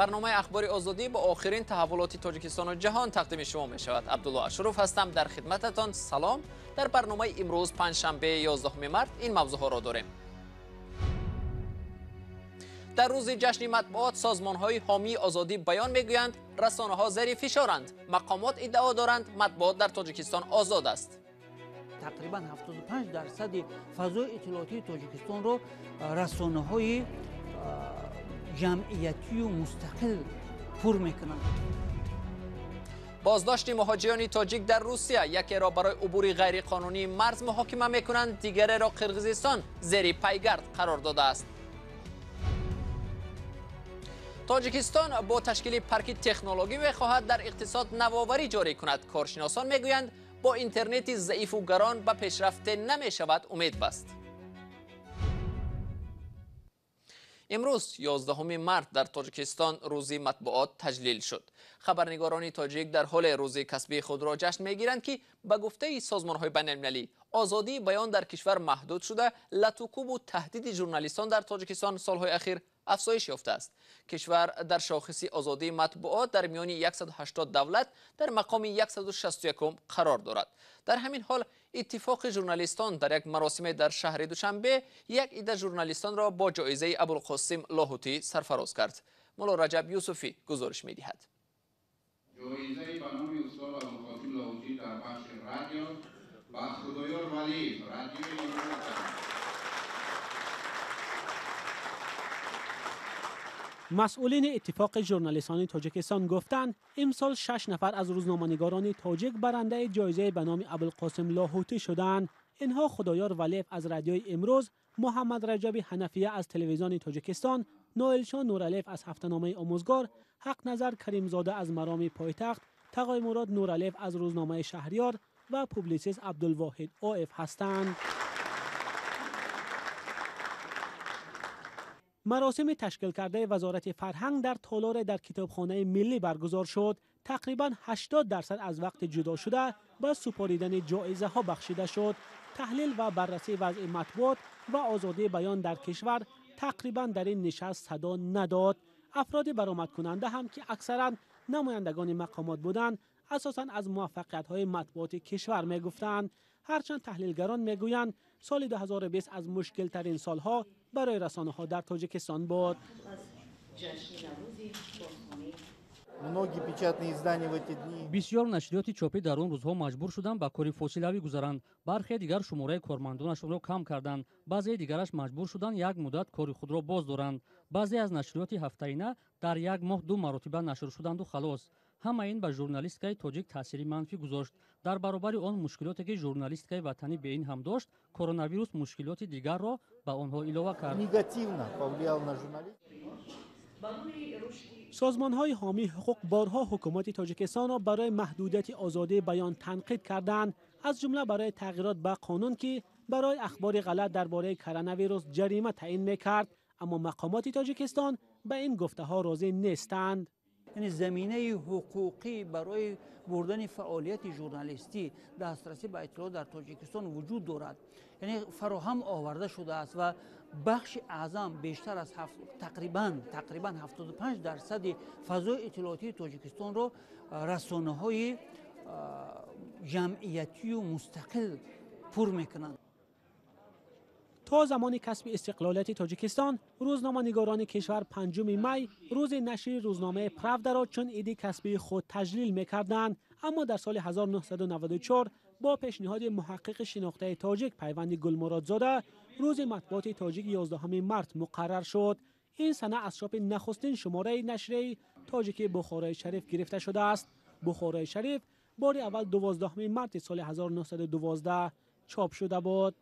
برنامه اخبار آزادی با آخرین تحولات تاجیکستان و جهان تقدیم شما می شود. عبدالله اشرف هستم در خدمتتان. سلام. در برنامه امروز پنجشنبه 11 مارس این موضوع ها را داریم. در روز جشن مطبوعات سازمان‌های حامی آزادی بیان می‌گویند رسانه‌ها زیر فشارند. مقامات ادعا دارند مطبوعات در تاجیکستان آزاد است. تقریبا 75% فضای اطلاعاتی تاجیکستان رو رسانه‌های جمعیتی و مستقل پر میکنند. بازداشت مهاجران تاجیک در روسیه، یکی را برای عبور غیرقانونی مرز محاکمه میکنند، دیگری را قرقیزستان زیر پیگرد قرار داده است. تاجیکستان با تشکیل پارک تکنولوژی می‌خواهد در اقتصاد نوآوری جاری کند. کارشناسان میگویند با اینترنت ضعیف و گران به پیشرفت نمی‌شود امید بست. امروز 11 مارس در تاجیکستان روز مطبوعات تجلیل شد. خبرنگاران تاجیک در حال روز کسبی خود را جشن میگیرند که به گفته سازمان‌های بین‌المللی آزادی بیان در کشور محدود شده، لطوکوب و تهدید ژورنالیستان در تاجیکستان سالهای اخیر افزایش یافته است. کشور در شاخص آزادی مطبوعات در میان 180 دولت در مقام 161 قرار دارد. در همین حال اتفاق ژورنالیستان در یک مراسم در شهر دوشنبه یک عده ژورنالیستان را با جایزه ابوالقاسم لاهوتی سرفراز کرد. مولا رجب یوسفی گزارش می‌دهد. جایزه به نام استاد ابوالقاسم لاهوتی در بخش رادیو با خدایار ولی رادیوی مسئولین اتفاق ژورنالیستان تاجیکستان گفتند امسال 6 نفر از روزنامه‌نگاران تاجیک برنده جایزه به نام ابوالقاسم لاهوتی شدند. اینها خدایار ولیف از رادیوی امروز، محمد رجب حنفیه از تلویزیون تاجیکستان، نائلشاه نورعلیف از هفته‌نامه آموزگار، حق نظر کریمزاده از مرام پایتخت، تقای مراد نورعلیف از روزنامه شهریار و پوبلیسیست عبدالواحد عائف هستند. مراسم تشکیل کرده وزارت فرهنگ در تالار در کتابخانه ملی برگزار شد. تقریبا 80% از وقت جدا شده به سپاریدن جایزه ها بخشیده شد. تحلیل و بررسی وضع مطبوعات و آزادی بیان در کشور تقریبا در این نشست صدا نداد. افراد برآمد کننده هم که اکثرا نمایندگان مقامات بودند، اساساً از موفقیت های مطبوعات کشور می گفتند. هرچند تحلیلگران میگویند سال 2020 از مشکل ترین سالها برای رسانه ها در تاجیکستان بود. بسیار نشریات چاپی در اون روزها مجبور شدند با کاری فاصله‌ای گذارند. برخی دیگر شماره کارمندانشون را کم کردند. بعضی دیگرش مجبور شدند یک مدت کاری خود را باز دارند. بعضی از نشریات هفته‌ایانه در یک ماه 2 مرتبه نشر شدند و خلاص. همه این به ژورنالیستیکای تاجیک تاثیر منفی گذاشت. در برابر آن مشکلاتی که ژورنالیستیکای وطنی به این هم داشت، کرونا ویروس مشکلات دیگر را به آنها اضافه کرد. سازمان‌های حامی حقوق بارها حکومت تاجیکستان را برای محدودیت آزادی بیان تنقید کردند، از جمله برای تغییرات به قانون که برای اخبار غلط درباره کرونا ویروس جریمه تعیین می‌کرد، اما مقامات تاجیکستان به این گفته‌ها راضی نیستند. یعنی زمینه حقوقی برای بردن فعالیت ژورنالیستی، دسترسی به اطلاعات در تاجیکستان وجود دارد. یعنی فراهم آورده شده است و بخش اعظم بیشتر از تقریبا 75% فضای اطلاعاتی تاجیکستان را رسانه‌های جمعیتی و مستقل پر میکنند. تا زمان کسب استقلالیت تاجیکستان، روزنامه‌نگاران کشور 5 می روز نشر روزنامه پراودا را چون عید کسبی خود تجلیل می‌کردند، اما در سال 1994 با پیشنهاد محقق شناخته تاجیک پیوند گلمرادزاده روز مطبوعات تاجیک 11 مارس مقرر شد. این سنه از چاپ نخستین شماره نشریه تاجیک بخارای شریف گرفته شده است. بخارای شریف بار اول 12 مارس سال 1912 چاپ شده بود.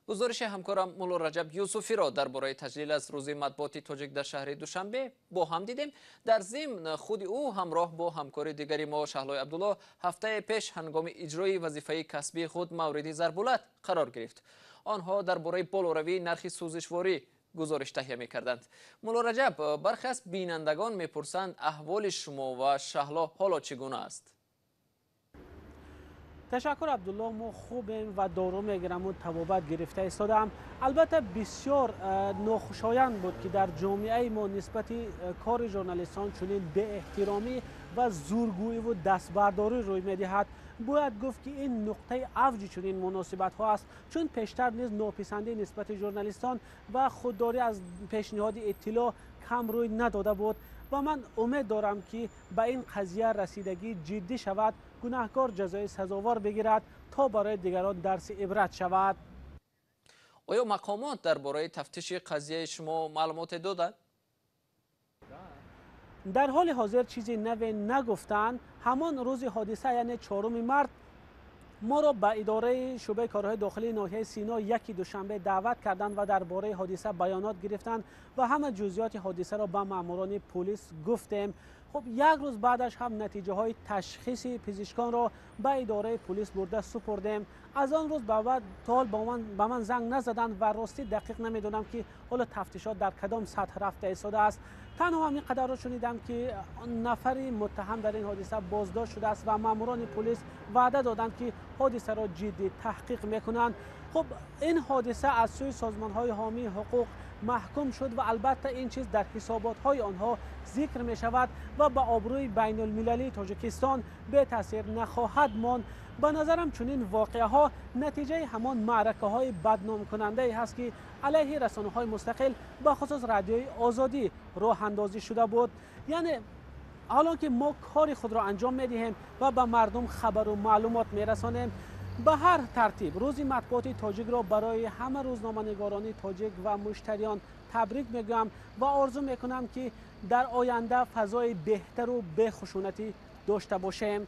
گزارش همکارم مولا رجب یوسفی را درباره تجلیل از روز مطبوعات تاجیک در شهر دوشنبه با هم دیدیم. در ضمن خود او همراه با همکار دیگری ما شهلای عبدالله هفته پیش هنگام اجرای وظیفه کسبی خود مورد ضربالت قرار گرفت. آنها درباره بالاروی نرخ سوزشواری گزارش تهیه می‌کردند. مولا رجب، برخی از بینندگان می‌پرسند احوال شما و شهلا حالا چگونه است؟ تشکر عبدالله، ما خوبیم و دارو میگیرم و طبابت گرفته ایستادم. البته بسیار ناخوشایند بود که در جامعه ما نسبت کار ژورنالیستان چنین به احترامی و زورگویی و دستبرداری روی میدهد. باید گفت که این نقطه اوج چنین مناسبت ها است، چون پیشتر نیز ناپسندی نسبت ژورنالیستان و خودداری از پیشنهاد اطلاع کم روی نداده بود و من امید دارم که به این قضیه رسیدگی جدی شود، گناهکار جزای سزاوار بگیرد تا برای دیگران درس عبرت شود. آیا مقامات درباره تفتیش قضیه شما معلومات دادند؟ در حال حاضر چیزی نوی نگفتند. همان روز حادثه یعنی 4 مارس ما را به اداره شعبه کارهای داخلی ناحیه سینا یکی دوشنبه دعوت کردند و درباره حادثه بیانات گرفتند و همه جزئیات حادثه را به ماموران پلیس گفتیم. خب یک روز بعدش هم نتیجه های تشخیص پزشکان را به اداره پلیس برده سپردیم. از آن روز به بعد تا حال به من زنگ نزدند و راستی دقیق نمیدونم که حالا تفتیشات در کدام سطح رفته ایستاده است. تنها همین قدر را شنیدم که نفری متهم در این حادثه بازداشت شده است و ماموران پلیس وعده دادند که حادثه را جدی تحقیق میکنند. خب این حادثه از سوی سازمان‌های حامی حقوق محکوم شد و البته این چیز در حسابات‌های آنها ذکر می شود و به آبروی بین المللی تاجیکستان به تاثیر نخواهد ماند. به نظرم چنین واقعه ها نتیجه همان معرکه های بدنام کننده هست که علیه رسانه های مستقل به خصوص رادیوی آزادی راه اندازی شده بود. یعنی حالا که ما کار خود را انجام می دهیم و به مردم خبر و معلومات می رسانیم، به هر ترتیب روز مطبوعات تاجیک را برای همه روزنامه‌نگاران تاجیک و مشتریان تبریک میگم و آرزو میکنم که در آینده فضای بهتر و بخشونتی داشته باشیم.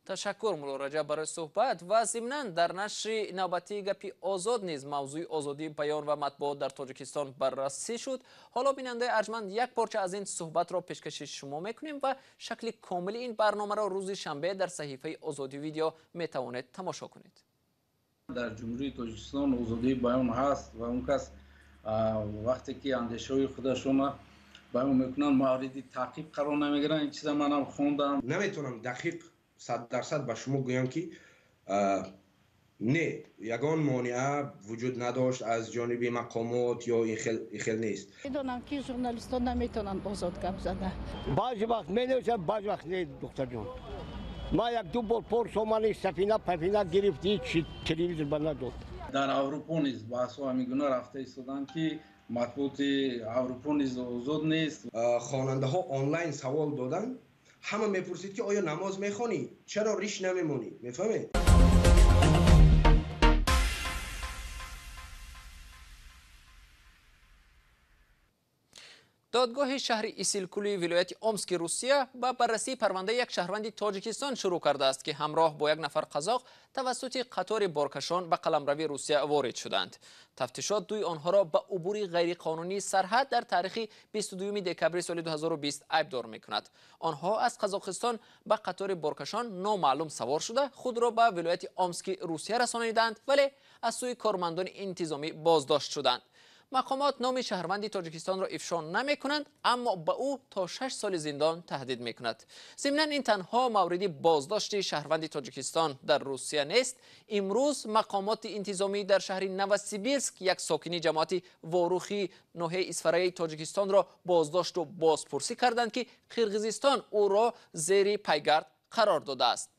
تشکر مولا رجب برای صحبت. و ضمناً در نشر نوبتی گپی آزاد نیز موضوع آزادی بیان و مطبوعات در تاجیکستان بررسی شد. حالا بیننده ارجمند یک پارچه از این صحبت را پیشکش شما میکنیم و شکل کامل این برنامه را روز شنبه در صحیفه آزادی ویدیو میتوانید تماشا کنید. در جمهوری تاجیکستان آزادی بیان هست و اون کس وقتی که اندیشه‌های خودشون بیان میکنن موردی تعقیب قرار نمیگیرن. این چیزا منم خوندم. نمیتونم دقیق 100% به شما گویم که نه یگان مانع وجود نداشت از جانب مقامات یا این خیل نیست. میدونم که ژورنالیستان نمیتونن آزاد گپ زدن. بعضی وقت می‌نویسن بعضی وقت نه دکتر جان. ما یک دو بار پرسومانی سفینه گرفتی چی تلویزیون بند نداد. در اروپا نیز بحث ها همیگونه رفته ایستادن که مطبوعات اروپا نیز آزاد نیست. خواننده ها آنلاین سوال دادن، همه میپرسید که آیا نماز میخوانی؟ چرا ریش نمیمونی؟ میفهمید؟ دادگاه شهر ایسیلکولی ولایت اومسک روسیه با بررسی پرونده یک شهروند تاجیکستان شروع کرده است که همراه با یک نفر قزاق توسط قطار بارکشان به قلمروی روسیه وارد شدند. تفتیشات دوی آنها را به عبور غیرقانونی سرحد در تاریخ 22 دکبر سال 2020 عیبدار می‌کند. آنها از قزاقستان به قطار بارکشان نامعلوم سوار شده خود را به ولایت اومسک روسیه رسانیدند، ولی از سوی کارمندان انتظامی بازداشت شدند. مقامات نام شهروند تاجیکستان را افشا نمی کنند، اما به او تا 6 سال زندان تهدید می کند. ضمناً این تنها مورد بازداشت شهروند تاجیکستان در روسیه نیست. امروز مقامات انتظامی در شهر نوسیبیرسک یک ساکنی جماعت واروخی ناحیه اسفرای تاجیکستان را بازداشت و بازپرسی کردند که قرقیزستان او را زیر پیگرد قرار داده است.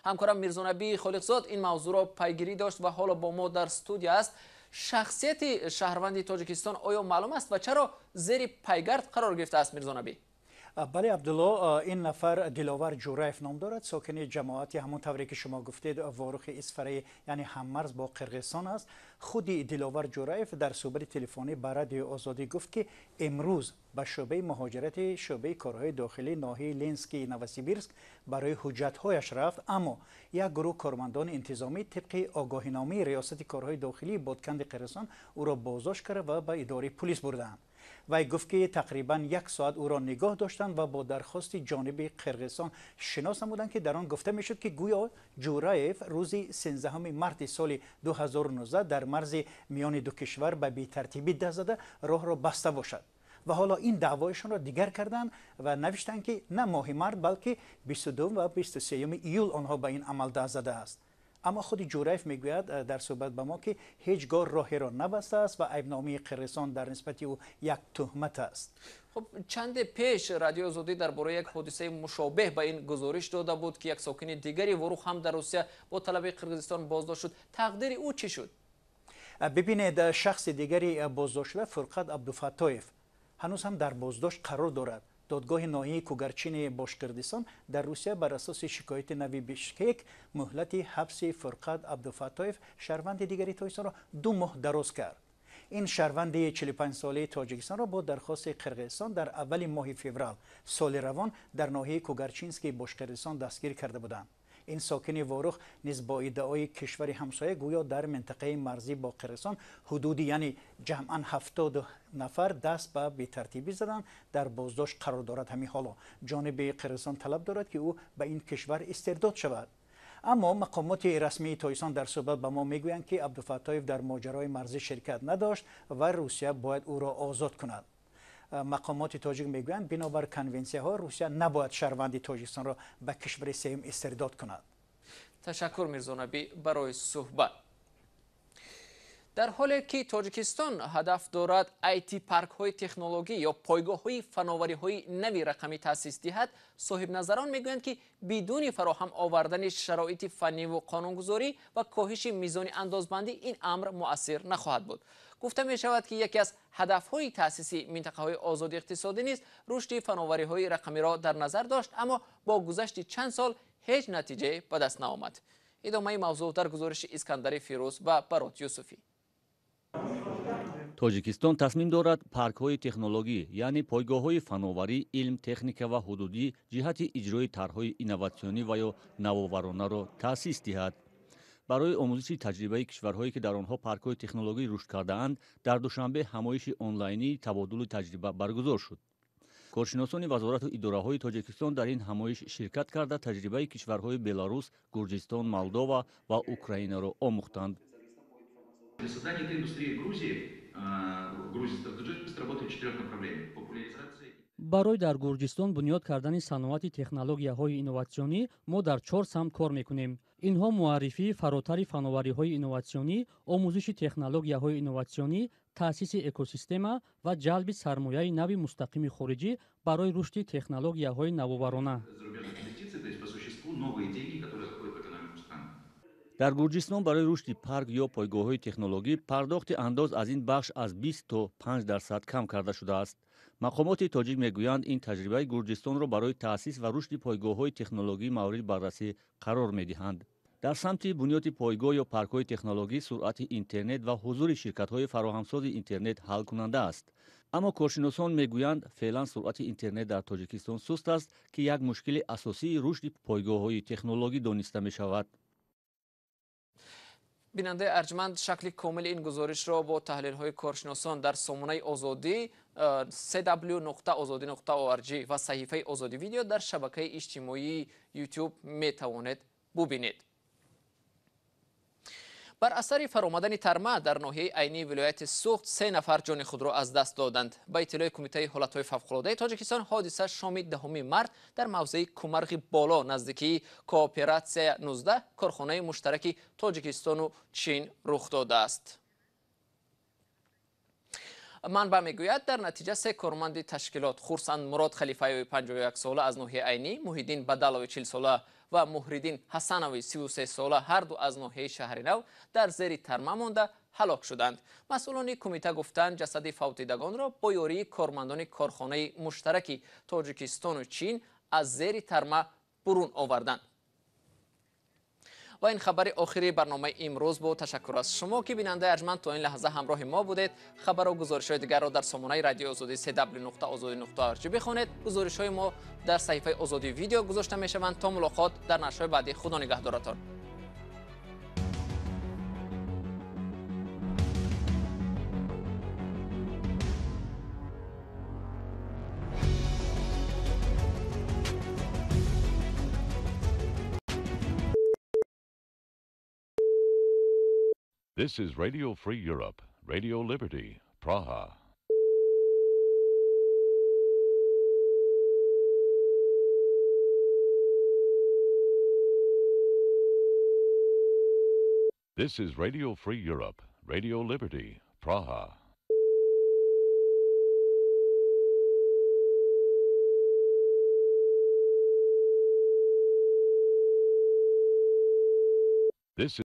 همکارم میرزانبی خالقزاد این موضوع را پیگیری داشت و حالا با ما در استودیو است. شخصیت شهروند تاجیکستان آیا معلوم است و چرا زیر پیگرد قرار گرفته است میرزانبی؟ بله عبدالله، این نفر دلاور جورایف نام دارد، ساکن جماعتی همون طوری که شما گفتید واروخ اسفرای یعنی هممرز با قرقیزستان است. خود دلاور جورایف در صحبت تلفنی با رادیو آزادی گفت که امروز به شعبه مهاجرت شعبه کارهای داخلی ناحیه لینسکی نوسیبیرسک برای حجت‌هایش رفت، اما یک گروه کارمندان انتظامی طبق آگاهینامه ریاست کارهای داخلی بادکند قرقیزستان او را بازداشت کرده و به اداره پلیس بردند. و گفت که تقریبا 1 ساعت او را نگاه داشتند و با درخواست جانب قرقیزستان شناس نمودند که در آن گفته میشد که گویا جورایف روز 13 مارس سال 2019 در مرز میان دو کشور به بی‌ترتیبی دست زده راه را بسته باشد و حالا این دعوایشون را دیگر کردن و نوشتن که نه ماه مارت بلکه 22 و 23 ایول آنها به این عمل دست زده است. اما خود جورایف میگوید در صحبت با ما که هیچگاه راهی را نبسته است و عیبنامه قرقیزستان در نسبت او یک تهمت است. خب چند پیش رادیو آزادی درباره یک حادثه مشابه به این گزارش داده بود که یک ساکن دیگری وروخ هم در روسیه با طلب قرقیزستان بازداشت شد. تقدیر او چی شد؟ ببینید شخص دیگری بازداشت شده فرقت عبدالفتاحیف هنوز هم در بازداشت قرار دارد. دادگاه ناحیه کوگرچین باشکردستان در روسیه بر اساس شکایت نوی بیشکک مهلت حبس فرقت عبدالفتاحیف شهروند دیگری تاجیکستان را 2 ماه دراز کرد. این شهروند 45 ساله تاجیکستان را با درخواست قرقیزستان در اول ماه فوریه سال روان در ناحیه کوگرچینسکی باشکردستان دستگیر کرده بودند. این ساکن واروخ نیز با ادعای کشور همسایه گویا در منطقه مرزی با قرقیزستان حدودی یعنی جمعاً 70 نفر دست به بی‌ترتیبی زدن در بازداشت قرار دارد. همین حالا جانب قرقیزستان طلب دارد که او به این کشور استرداد شود. اما مقامات رسمی تاجیکستان در صحبت به ما میگویند که عبدالفتاحیف در ماجرای مرزی شرکت نداشت و روسیه باید او را آزاد کند. مقامات تاجیک میگویند بنابر کنونسیون ها روسیه نباید شهروند تاجیکستان را به کشور سوم استرداد کند. تشکر میرزا نبی برای صحبت. در حالی که تاجیکستان هدف دارد ایتی پارک های تکنولوژی یا پایگاه های فناوری های نوی رقمی تأسیس دهد، صاحب نظران میگویند که بدون فراهم آوردن شرایط فنی و قانونگذاری و کاهش میزان اندازبندی این امر مؤثر نخواهد بود. گفته می شود که یکی از هدف‌های تأسیس منطقه‌های آزاد اقتصادی نیز رشد فناوری‌های رقمی را در نظر داشت، اما با گذشت چند سال هیچ نتیجه به دست نآمد. ادامه موضوع در گزارش اسکندر فیروز و برات یوسفی. تاجیکستان تصمیم دارد پارک‌های تکنولوژی یعنی پایگاه‌های فناوری، علم، تکنیک و حدودی جهت اجرای طرح‌های اینوواسیونی و یا نوآورانه را تأسیس دهد. برای آموزش تجربه کشورهایی که در آنها پارک‌های تکنولوژی رشد کرده‌اند، در دوشنبه همایش آنلاینی تبادل تجربه برگزار شد. کارشناسان وزارت و اداره‌های تاجیکستان در این همایش شرکت کرده تجربه کشورهای بلاروس، گرجستان، مولداوا و اوکراین را آموختند. برای در گرجستان بنیاد کردن صنعت تکنولوژی‌های اینوواسیونی ما در 4 سمت کار می‌کنیم. اینها معرفی فراتر فناوری‌های اینوواسیونی، آموزش تکنولوژی‌های اینوواسیونی، تأسیس اکوسیستم و جلب سرمایه نوی مستقیم خارجی برای رشد تکنولوژی‌های نوآورانه. در گرجستان برای رشد پارک یا پایگاه‌های تکنولوژی پرداخت انداز از این بخش از 20 تا 5% کم کرده شده است. مقامات تاجیک میگویند این تجربه گرجستان را برای تأسیس و رشد پایگاه‌های تکنولوژی مورد بررسی قرار می‌دهند. در سمت بنیاد پایگاه یا پارک‌های تکنولوژی سرعت اینترنت و حضور شرکت‌های فراهمساز اینترنت حل کننده است. اما کارشناسان میگویند فعلا سرعت اینترنت در تاجیکستان سست است که یک مشکل اساسی رشد پایگاه‌های تکنولوژی دانسته می‌شود. بیننده ارجمند شکل کامل این گزارش را با تحلیل های کارشناسان در سامانه آزادی www.azadi.org و صحیفه آزادی ویدیو در شبکه اجتماعی یوتیوب می توانید ببینید. بر اثر فرآمدن ترمه در ناحیه عینی ولایت سوخت 3 نفر جان خود را از دست دادند. به اطلاع کمیته حالت‌های فوق‌العاده تاجیکستان حادثه شام 10 مارس در موضع کومرغ بالا نزدیکی کوآپراتسیا 19 کارخانه مشترک تاجیکستان و چین رخ داده است. منبع میگوید در نتیجه 3 کارمند تشکیلات خورسند مراد خلیفه 51 ساله از ناحیه عینی، محیدین بدلوی 40 ساله و محریدین حسنوی 33 ساله هر دو از ناحیه شهر نو در زیر ترمه مانده هلاک شدند. مسئولان کمیته گفتند جسد فوتیدگان را با یاری کارمندان کارخانه مشترک تاجیکستان و چین از زیر ترمه برون آوردند. و این خبر آخری برنامه امروز بود. تشکر از شما که بیننده ارجمند تا این لحظه همراه ما بودید. خبر و گزارش های دیگر را در سامانه رادیو آزادی www.azadi.org بخوانید. گزارش های ما در صحیفه آزادی ویدیو گذاشته می شوند. تا ملاقات در نشر بعدی. خدا نگهدارتان. This is Radio Free Europe, Radio Liberty, Praha. This is Radio Free Europe, Radio Liberty, Praha. This